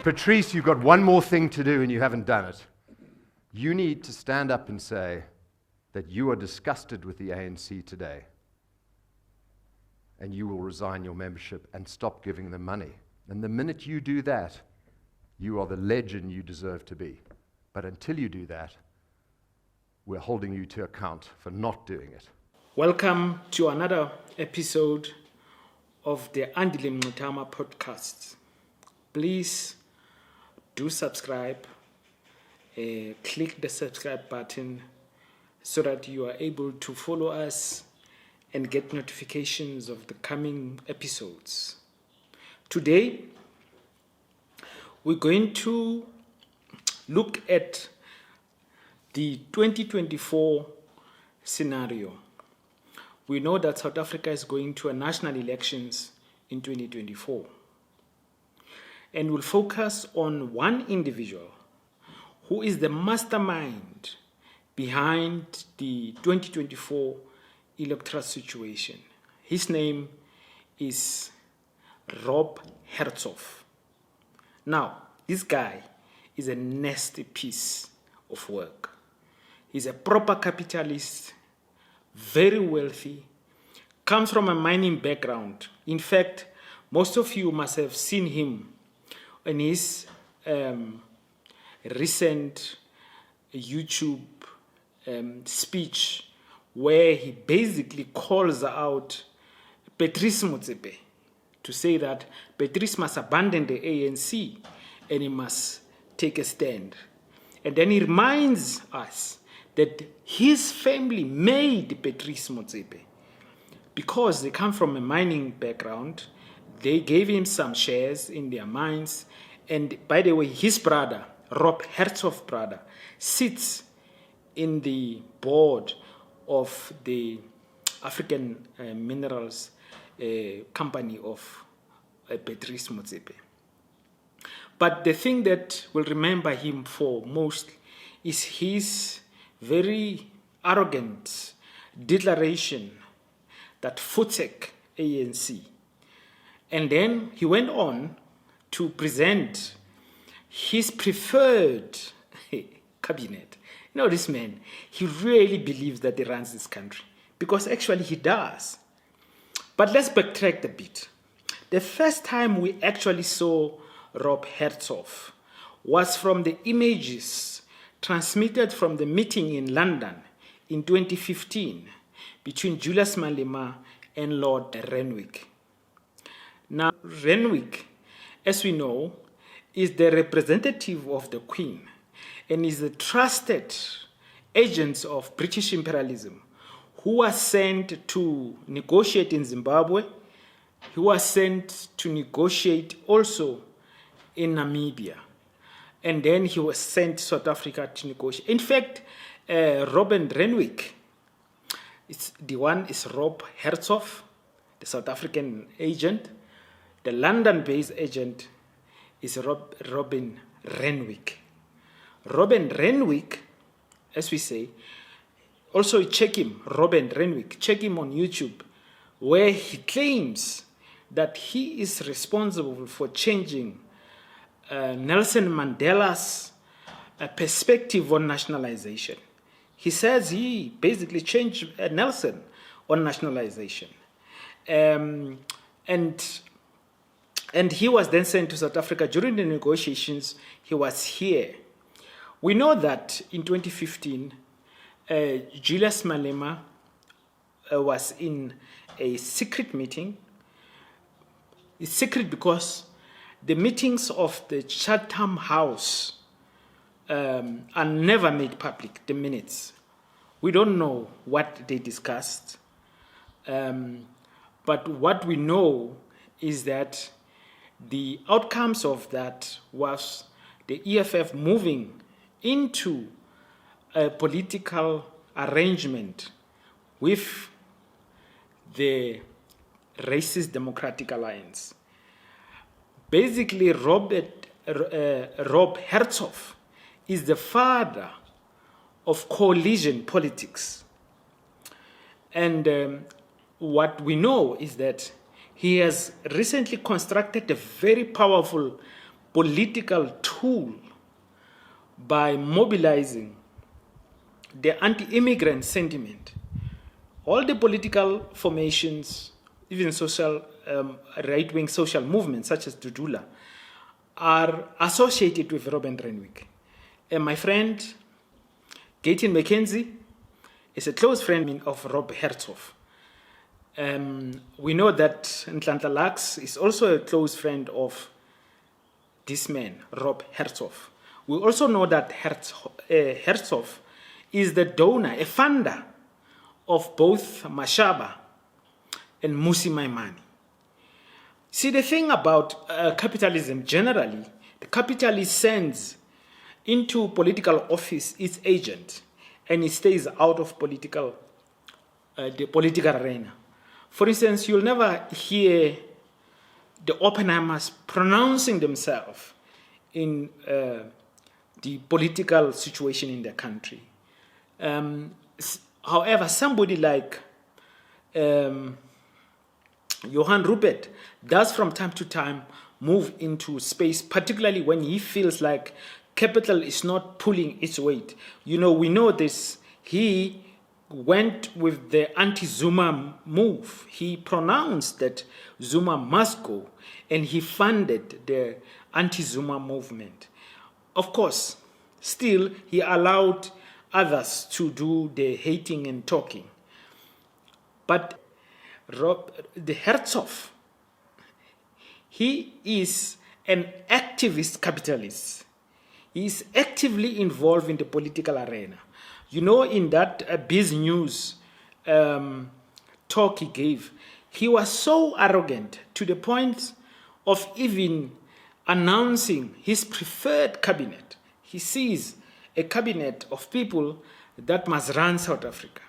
Patrice, you've got one more thing to do and you haven't done it. You need to stand up and say that you are disgusted with the ANC today, and you will resign your membership and stop giving them money. And the minute you do that, you are the legend you deserve to be. But until you do that, we're holding you to account for not doing it. Welcome to another episode of the Andile Mngxitama podcast. Please do subscribe. Click the subscribe button so that you are able to follow us and get notifications of the coming episodes. Today, we're going to look at the 2024 scenario. We know that South Africa is going to a national elections in 2024. And we'll focus on one individual who is the mastermind behind the 2024 electoral situation. His name is Rob Hersov. Now, this guy is a nasty piece of work. He's a proper capitalist, very wealthy, comes from a mining background. In fact, most of you must have seen him in his recent YouTube speech where he basically calls out Patrice Motsepe to say that Patrice must abandon the ANC and he must take a stand. And then he reminds us that his family made Patrice Motsepe because they come from a mining background. They gave him some shares in their mines. And by the way, his brother, Rob Hersov brother, sits in the board of the African Minerals company of Patrice Motsepe. But the thing that we'll remember him for most is his very arrogant declaration that Futek ANC. And then he went on to present his preferred cabinet. You know, this man, he really believes that he runs this country, because actually he does. But let's backtrack a bit. The first time we actually saw Rob Hersov was from the images transmitted from the meeting in London in 2015 between Julius Malema and Lord Renwick. Now, Renwick, as we know, is the representative of the Queen and is a trusted agent of British imperialism who was sent to negotiate in Zimbabwe. He was sent to negotiate also in Namibia. And then he was sent to South Africa to negotiate. In fact, Robin Renwick, the one is Rob Hersov, the South African agent. The London-based agent is Robin Renwick. Robin Renwick, as we say, also check him, Robin Renwick, check him on YouTube, where he claims that he is responsible for changing Nelson Mandela's perspective on nationalization. He says he basically changed Nelson on nationalization. And he was then sent to South Africa. During the negotiations, he was here. We know that in 2015, Julius Malema was in a secret meeting. It's secret because the meetings of the Chatham House are never made public, the minutes. We don't know what they discussed. But what we know is that the outcomes of that was the EFF moving into a political arrangement with the Racist Democratic Alliance. Basically, Rob Hersov is the father of coalition politics. And what we know is that he has recently constructed a very powerful political tool by mobilizing the anti-immigrant sentiment. All the political formations, even social right-wing social movements such as Dudula, are associated with Robert Renwick. And my friend, Gatyeni is a close friend of Rob Hersov. We know that Mngxitama is also a close friend of this man, Rob Hersov. We also know that Hersov is the donor, a funder of both Mashaba and Musi Maimane. See, the thing about capitalism generally, the capitalist sends into political office its agent, and it stays out of the political arena. For instance, you'll never hear the Oppenheimers pronouncing themselves in the political situation in the country. However, somebody like Johann Rupert does from time to time move into space, particularly when he feels like capital is not pulling its weight. We know this. He went with the anti-Zuma move. He pronounced that Zuma must go, and he funded the anti-Zuma movement. Of course, still, he allowed others to do the hating and talking. But the Hersov, he is an activist capitalist. He is actively involved in the political arena. In that BizNews talk he gave, he was so arrogant to the point of even announcing his preferred cabinet. He sees a cabinet of people that must run South Africa.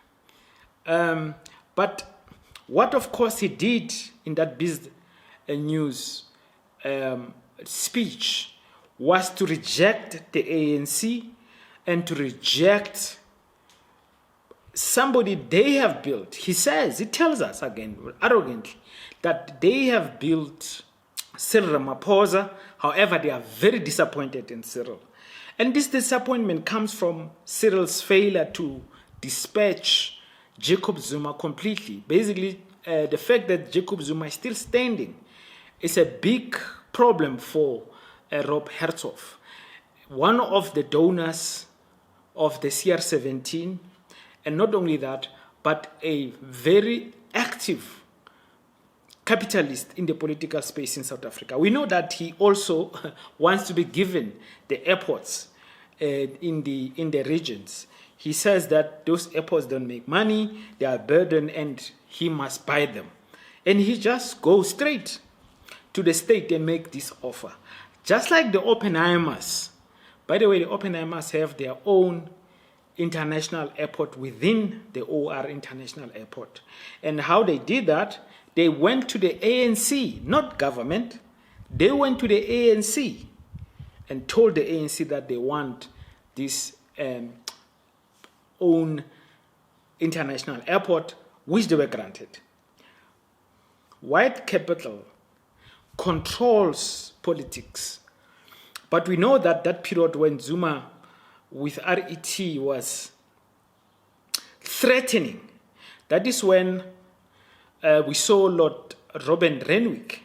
But what, of course, he did in that BizNews speech was to reject the ANC and to reject somebody they have built. He tells us again, arrogantly, that they have built Cyril Ramaphosa. However, they are very disappointed in Cyril. And this disappointment comes from Cyril's failure to dispatch Jacob Zuma completely. Basically, the fact that Jacob Zuma is still standing is a big problem for Rob Hersov, one of the donors of the CR17, and not only that, but a very active capitalist in the political space in South Africa. We know that he also wants to be given the airports in the regions. He says that those airports don't make money, they are a burden, and he must buy them. And he just goes straight to the state and make this offer. Just like the Oppenheimers. By the way, the Oppenheimers have their own international airport within the OR International Airport. And how they did that, they went to the ANC, not government. They went to the ANC and told the ANC that they want this own international airport, which they were granted. White capital controls politics. But we know that that period when Zuma with RET was threatening, that is when we saw Lord Robert Renwick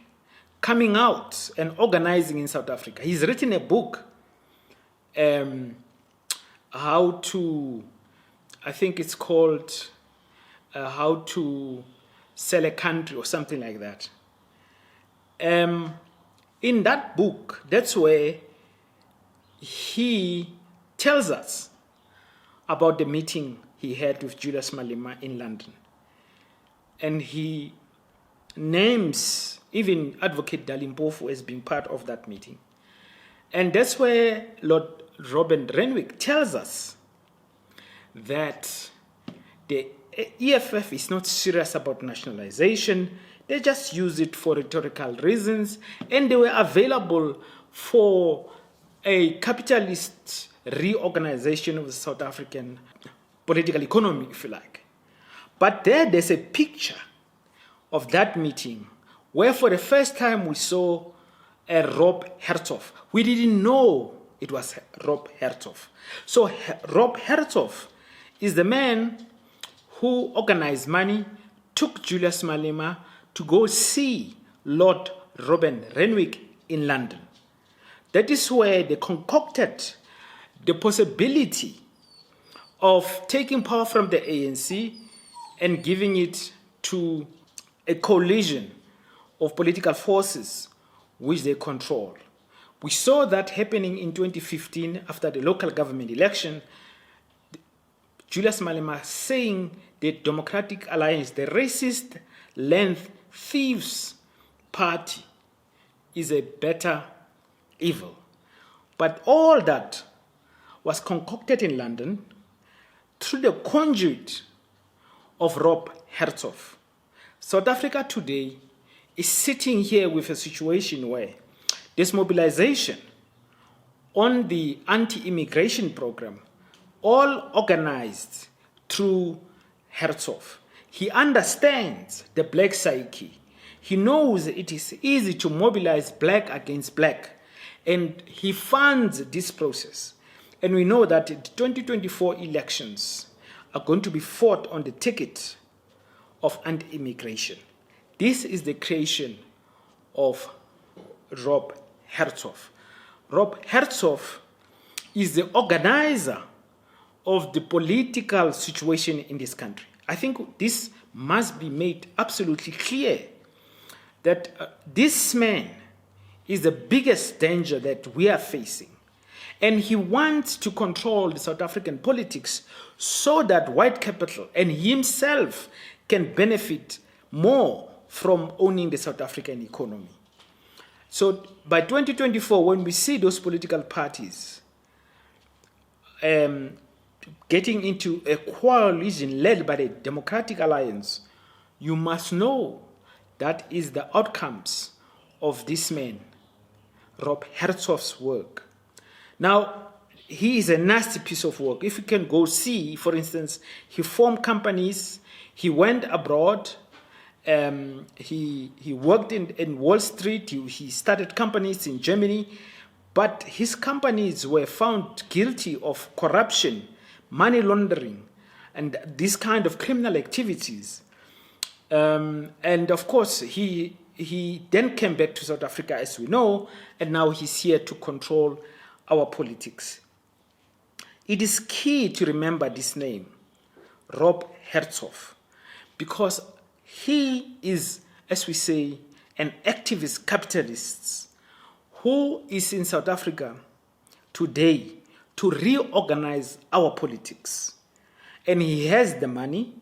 coming out and organizing in South Africa. He's written a book, how to, I think it's called How to Sell a Country or something like that. In that book, that's where he tells us about the meeting he had with Julius Malema in London. And he names even Advocate Dalimpofu as being part of that meeting. And that's where Lord Robert Renwick tells us that the EFF is not serious about nationalization. They just use it for rhetorical reasons, and they were available for a capitalist reorganization of the South African political economy, if you like. But there's a picture of that meeting where for the first time we saw Rob Hersov. We didn't know it was Rob Hersov. So Rob Hersov is the man who organized money, took Julius Malema to go see Lord Robin Renwick in London. That is where they concocted the possibility of taking power from the ANC and giving it to a coalition of political forces which they control. We saw that happening in 2015 after the local government election. Julius Malema saying the Democratic Alliance, the racist, length, thieves party, is a better evil. But all that was concocted in London through the conduit of Rob Hersov. South Africa today is sitting here with a situation where this mobilization on the anti-immigration program, all organized through Hersov. He understands the black psyche. He knows it is easy to mobilize black against black, and he funds this process. And we know that the 2024 elections are going to be fought on the ticket of anti-immigration. This is the creation of Rob Hersov. Rob Hersov is the organizer of the political situation in this country. I think this must be made absolutely clear that this man is the biggest danger that we are facing. And he wants to control the South African politics so that white capital and himself can benefit more from owning the South African economy. So by 2024, when we see those political parties getting into a coalition led by the Democratic Alliance, you must know that is the outcomes of this man, Rob Hersov's work. Now, he is a nasty piece of work. If you can go see, for instance, he formed companies, he went abroad, he worked in Wall Street, he started companies in Germany, but his companies were found guilty of corruption, money laundering, and this kind of criminal activities. And of course, he then came back to South Africa, as we know, and now he's here to control our politics. It is key to remember this name, Rob Hersov, because he is, as we say, an activist capitalist who is in South Africa today to reorganize our politics. And he has the money,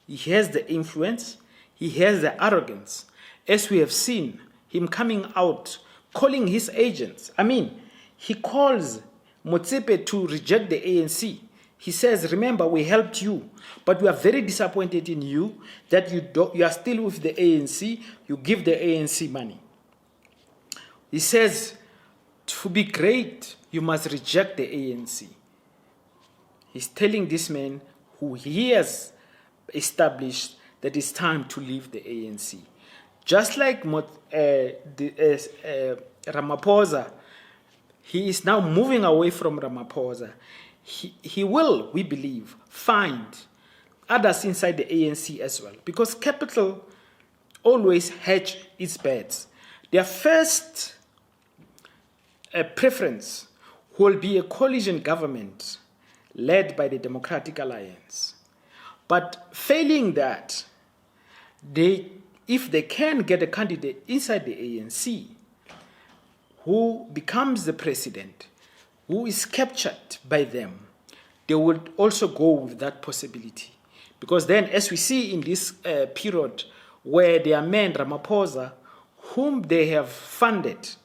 he has the influence, he has the arrogance, as we have seen him coming out, calling his agents. I mean, he calls Motsepe to reject the ANC. He says, remember, we helped you, but we are very disappointed in you that you are still with the ANC, you give the ANC money. He says, to be great, you must reject the ANC. He's telling this man who he has established that it's time to leave the ANC. Just like Ramaphosa, he is now moving away from Ramaphosa. He will, we believe, find others inside the ANC as well, because capital always hedge its bets. Their first preference will be a coalition government led by the Democratic Alliance. But failing that, if they can get a candidate inside the ANC who becomes the president, who is captured by them, they would also go with that possibility. Because then, as we see in this period where their man, Ramaphosa, whom they have funded,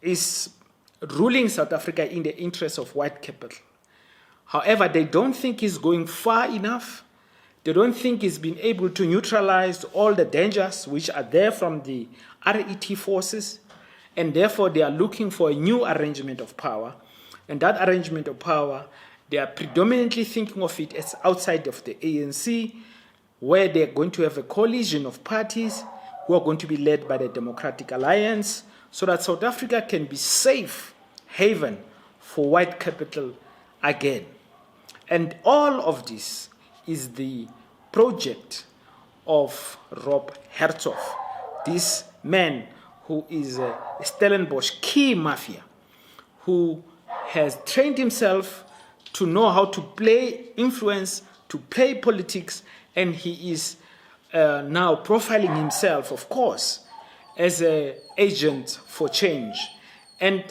is ruling South Africa in the interest of white capital. However, they don't think he's going far enough. They don't think he's been able to neutralize all the dangers which are there from the RET forces. And therefore, they are looking for a new arrangement of power. And that arrangement of power, they are predominantly thinking of it as outside of the ANC, where they're going to have a coalition of parties who are going to be led by the Democratic Alliance, so that South Africa can be safe haven for white capital again. And all of this is the project of Rob Hersov, this man who is a Stellenbosch key mafia, who has trained himself to know how to play influence, to play politics, and he is now profiling himself, of course, as an agent for change. And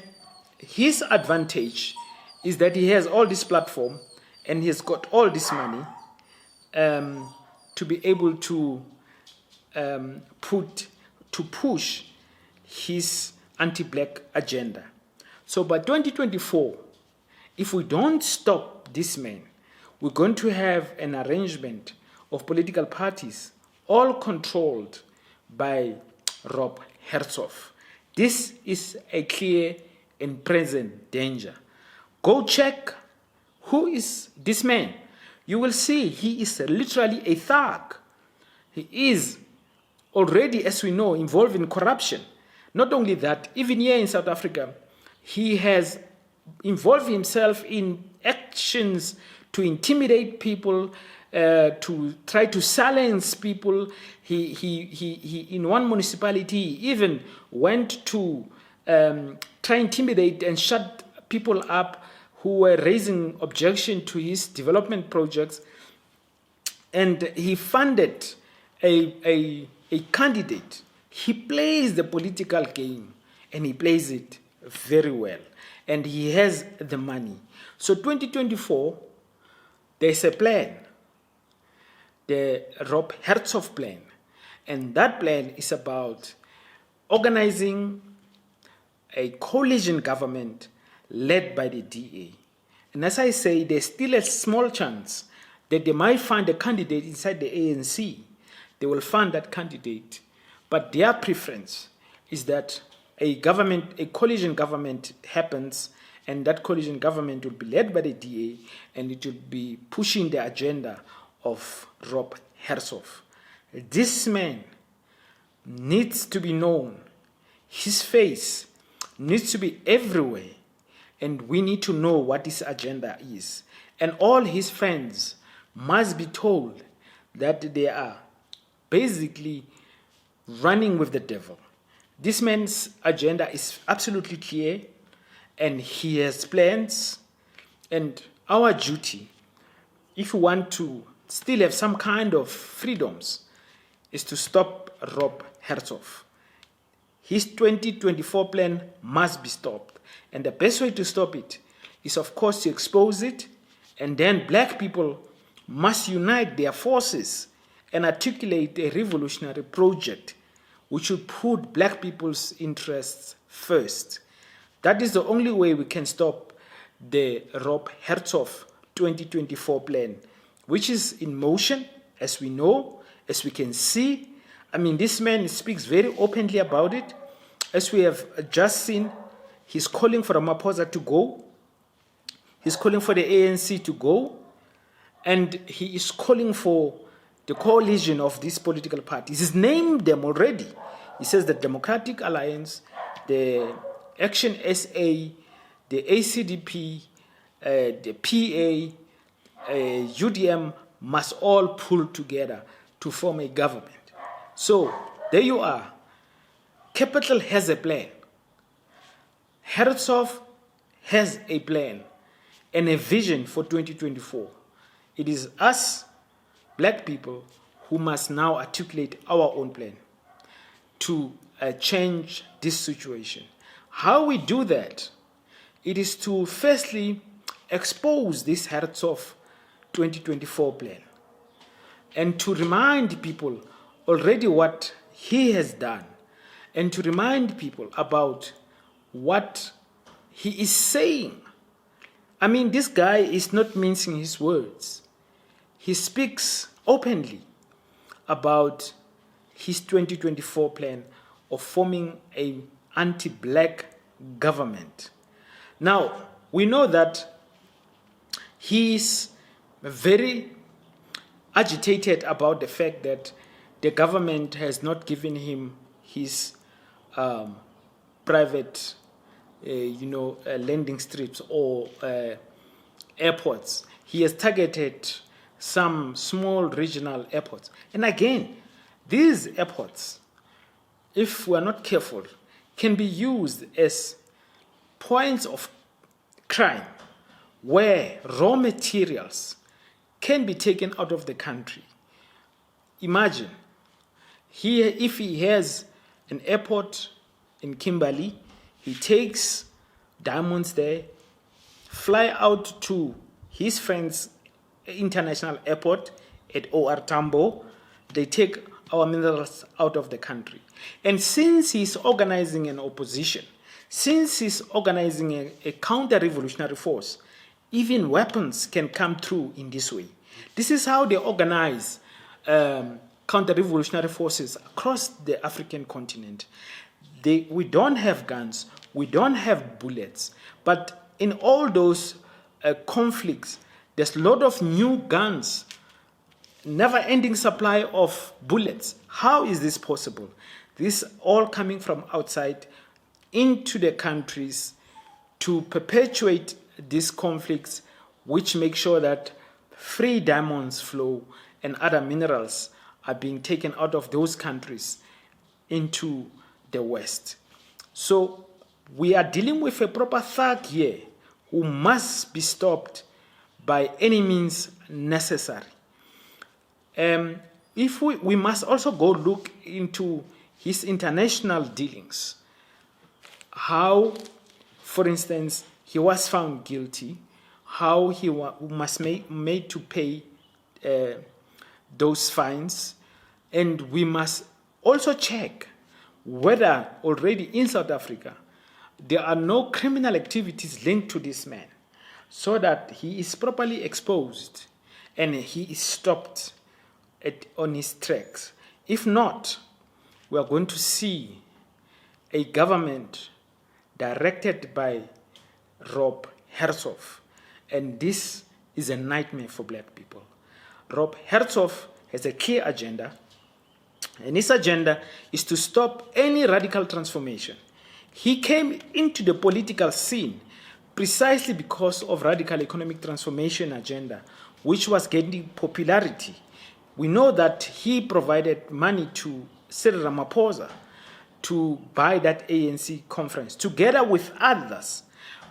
his advantage is that he has all this platform and he has got all this money to be able to push his anti-black agenda. So by 2024, if we don't stop this man, we're going to have an arrangement of political parties all controlled by Rob Hersov. This is a clear and present danger. Go check who is this man. You will see he is literally a thug. He is already, as we know, involved in corruption. Not only that, even here in South Africa, he has involved himself in actions to intimidate people, to try to silence people. He in one municipality, he even went to try intimidate and shut people up who were raising objection to his development projects. And he funded a candidate. He plays the political game, and he plays it very well. And he has the money. So 2024, there's a plan, the Rob Hersov plan. And that plan is about organizing a coalition government led by the DA. And as I say, there's still a small chance that they might find a candidate inside the ANC. They will fund that candidate. But their preference is that a coalition government happens, and that coalition government will be led by the DA, and it will be pushing the agenda of Rob Hersov. This man needs to be known. His face needs to be everywhere, and we need to know what his agenda is. And all his friends must be told that they are basically running with the devil. This man's agenda is absolutely clear, and he has plans. And our duty, if we want to still have some kind of freedoms, is to stop Rob Hersov. His 2024 plan must be stopped. And the best way to stop it is, of course, to expose it. And then black people must unite their forces and articulate a revolutionary project which will put black people's interests first. That is the only way we can stop the Rob Hersov 2024 plan, which is in motion, as we know, as we can see. I mean, this man speaks very openly about it. As we have just seen, he's calling for Ramaphosa to go. He's calling for the ANC to go. And he is calling for the coalition of these political parties. He's named them already. He says the Democratic Alliance, the Action SA, the ACDP, the PA, UDM must all pull together to form a government. So there you are. Capital has a plan. Hersov has a plan and a vision for 2024. It is us, black people, who must now articulate our own plan to change this situation. How we do that? It is to firstly expose this Hersov 2024 plan and to remind people already what he has done, and to remind people about what he is saying. I mean, this guy is not mincing his words. He speaks openly about his 2024 plan of forming an anti-black government. Now, we know that he is very agitated about the fact that the government has not given him his private, landing strips or airports. He has targeted some small regional airports. And again, these airports, if we're not careful, can be used as points of crime where raw materials can be taken out of the country. Imagine, if he has an airport in Kimberley, he takes diamonds there, fly out to his friend's international airport at OR Tambo, they take our minerals out of the country. And since he's organizing an opposition, since he's organizing a counter-revolutionary force, even weapons can come through in this way. This is how they organize counter-revolutionary forces across the African continent. We don't have guns, we don't have bullets, but in all those conflicts, there's a lot of new guns, never-ending supply of bullets. How is this possible? This all coming from outside into the countries to perpetuate these conflicts, which make sure that free diamonds flow and other minerals are being taken out of those countries into the West. So we are dealing with a proper thug here who must be stopped by any means necessary. If we must also go look into his international dealings. How, for instance, he was found guilty, how he must made to pay those fines, and we must also check whether already in South Africa there are no criminal activities linked to this man, so that he is properly exposed and he is stopped on his tracks. If not, we are going to see a government directed by Rob Hersov, and this is a nightmare for black people. Rob Hersov has a clear agenda, and his agenda is to stop any radical transformation. He came into the political scene precisely because of radical economic transformation agenda, which was gaining popularity. We know that he provided money to Cyril Ramaphosa to buy that ANC conference together with others.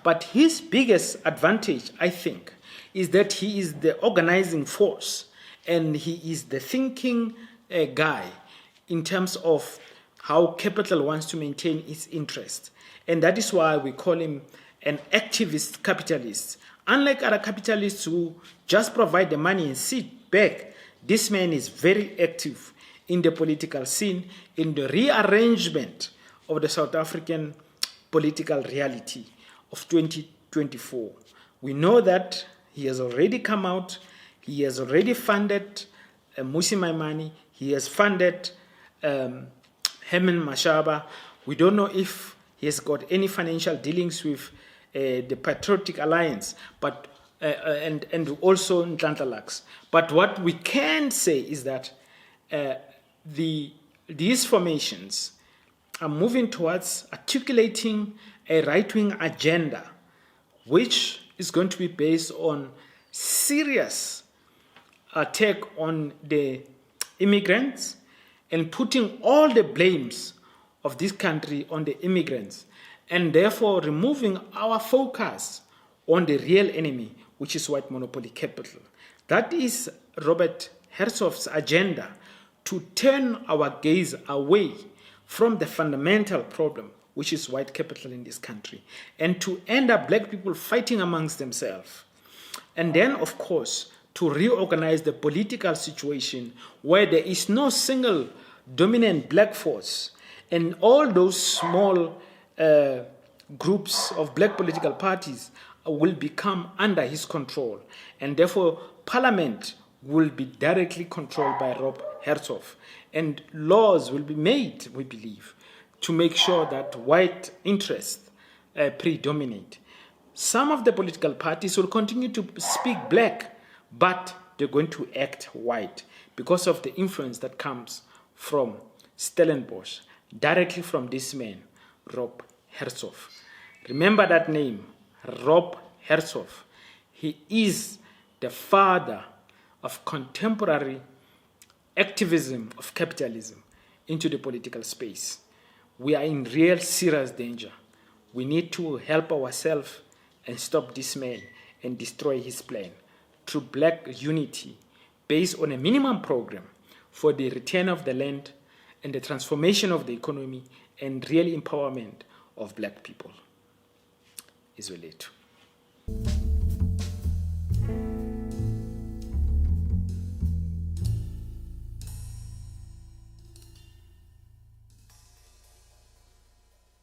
But his biggest advantage, I think, is that he is the organizing force and he is the thinking guy in terms of how capital wants to maintain its interest. And that is why we call him an activist capitalist. Unlike other capitalists who just provide the money and sit back, this man is very active in the political scene, in the rearrangement of the South African political reality of 2024. We know that he has already come out, he has already funded Mmusi Maimane, he has funded Herman Mashaba. We don't know if he has got any financial dealings with the Patriotic Alliance, but and also Nhlanhla. But what we can say is that these formations are moving towards articulating a right-wing agenda, which is going to be based on serious attack on the immigrants and putting all the blames of this country on the immigrants, and therefore removing our focus on the real enemy, which is white monopoly capital. That is Robert Hersov's agenda, to turn our gaze away from the fundamental problem, which is white capital in this country, and to end up black people fighting amongst themselves. And then, of course, to reorganize the political situation where there is no single dominant black force, and all those small groups of black political parties will become under his control, and therefore Parliament will be directly controlled by Rob Hersov, and laws will be made, we believe, to make sure that white interests predominate. Some of the political parties will continue to speak black, but they're going to act white because of the influence that comes from Stellenbosch, directly from this man, Rob Hersov. Remember that name, Rob Hersov. He is the father of contemporary activism of capitalism into the political space. We are in real serious danger. We need to help ourselves and stop this man and destroy his plan through black unity based on a minimum program for the return of the land and the transformation of the economy and real empowerment of black people. Izwe lethu.